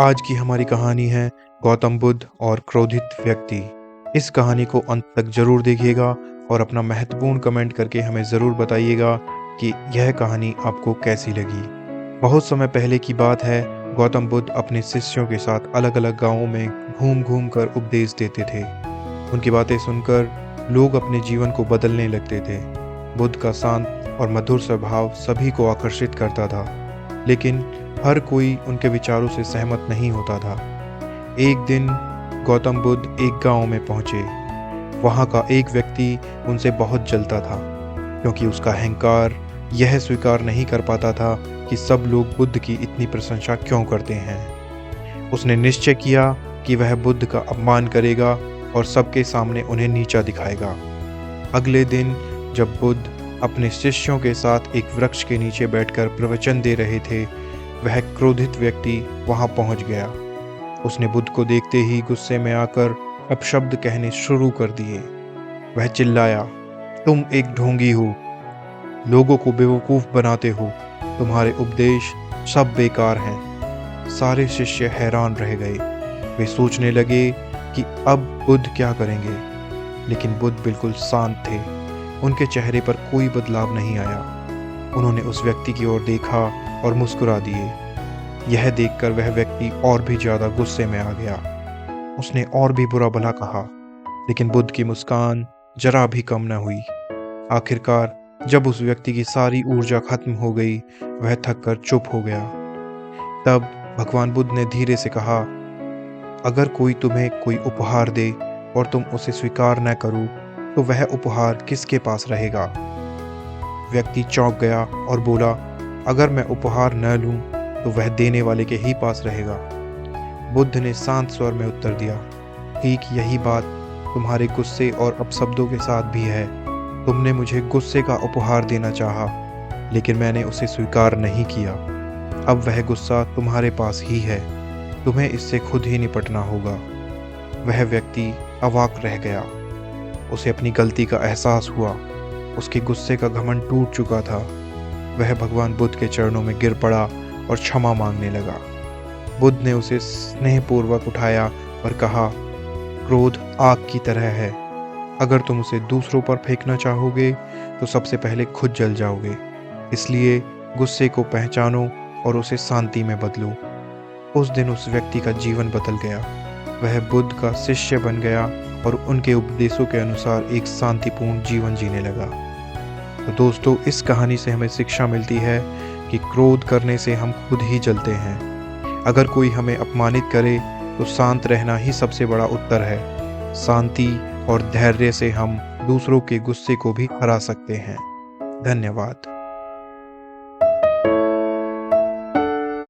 आज की हमारी कहानी है गौतम बुद्ध और क्रोधित व्यक्ति। इस कहानी को अंत तक जरूर देखिएगा और अपना महत्वपूर्ण कमेंट करके हमें ज़रूर बताइएगा कि यह कहानी आपको कैसी लगी। बहुत समय पहले की बात है। गौतम बुद्ध अपने शिष्यों के साथ अलग अलग गांवों में घूम घूम कर उपदेश देते थे। उनकी बातें सुनकर लोग अपने जीवन को बदलने लगते थे। बुद्ध का शांत और मधुर स्वभाव सभी को आकर्षित करता था, लेकिन हर कोई उनके विचारों से सहमत नहीं होता था। एक दिन गौतम बुद्ध एक गांव में पहुंचे। वहां का एक व्यक्ति उनसे बहुत जलता था, क्योंकि उसका अहंकार यह स्वीकार नहीं कर पाता था कि सब लोग बुद्ध की इतनी प्रशंसा क्यों करते हैं। उसने निश्चय किया कि वह बुद्ध का अपमान करेगा और सबके सामने उन्हें नीचा दिखाएगा। अगले दिन जब बुद्ध अपने शिष्यों के साथ एक वृक्ष के नीचे बैठकर प्रवचन दे रहे थे, वह क्रोधित व्यक्ति वहां पहुंच गया। उसने बुद्ध को देखते ही गुस्से में आकर अपशब्द कहने शुरू कर दिए। वह चिल्लाया, तुम एक ढोंगी हो, लोगों को बेवकूफ बनाते हो, तुम्हारे उपदेश सब बेकार हैं। सारे शिष्य हैरान रह गए। वे सोचने लगे कि अब बुद्ध क्या करेंगे, लेकिन बुद्ध बिल्कुल शांत थे। उनके चेहरे पर कोई बदलाव नहीं आया। उन्होंने उस व्यक्ति की ओर देखा और मुस्कुरा दिए। यह देखकर वह व्यक्ति और भी ज्यादा गुस्से में आ गया। उसने और भी बुरा भला कहा, लेकिन बुद्ध की मुस्कान जरा भी कम न हुई। आखिरकार जब उस व्यक्ति की सारी ऊर्जा खत्म हो गई, वह थक कर चुप हो गया। तब भगवान बुद्ध ने धीरे से कहा, अगर कोई तुम्हें कोई उपहार दे और तुम उसे स्वीकार न करो, तो वह उपहार किसके पास रहेगा? व्यक्ति चौंक गया और बोला, अगर मैं उपहार न लूं तो वह देने वाले के ही पास रहेगा। बुद्ध ने शांत स्वर में उत्तर दिया, ठीक यही बात तुम्हारे गुस्से और अपशब्दों के साथ भी है। तुमने मुझे गुस्से का उपहार देना चाहा, लेकिन मैंने उसे स्वीकार नहीं किया। अब वह गुस्सा तुम्हारे पास ही है, तुम्हें इससे खुद ही निपटना होगा। वह व्यक्ति अवाक रह गया। उसे अपनी गलती का एहसास हुआ। उसके गुस्से का घमंड टूट चुका था। वह भगवान बुद्ध के चरणों में गिर पड़ा और क्षमा मांगने लगा। बुद्ध ने उसे स्नेहपूर्वक उठाया और कहा, क्रोध आग की तरह है। अगर तुम उसे दूसरों पर फेंकना चाहोगे तो सबसे पहले खुद जल जाओगे। इसलिए गुस्से को पहचानो और उसे शांति में बदलो। उस दिन उस व्यक्ति का जीवन बदल गया। वह बुद्ध का शिष्य बन गया और उनके उपदेशों के अनुसार एक शांतिपूर्ण जीवन जीने लगा। तो दोस्तों, इस कहानी से हमें शिक्षा मिलती है कि क्रोध करने से हम खुद ही जलते हैं। अगर कोई हमें अपमानित करे तो शांत रहना ही सबसे बड़ा उत्तर है। शांति और धैर्य से हम दूसरों के गुस्से को भी हरा सकते हैं। धन्यवाद।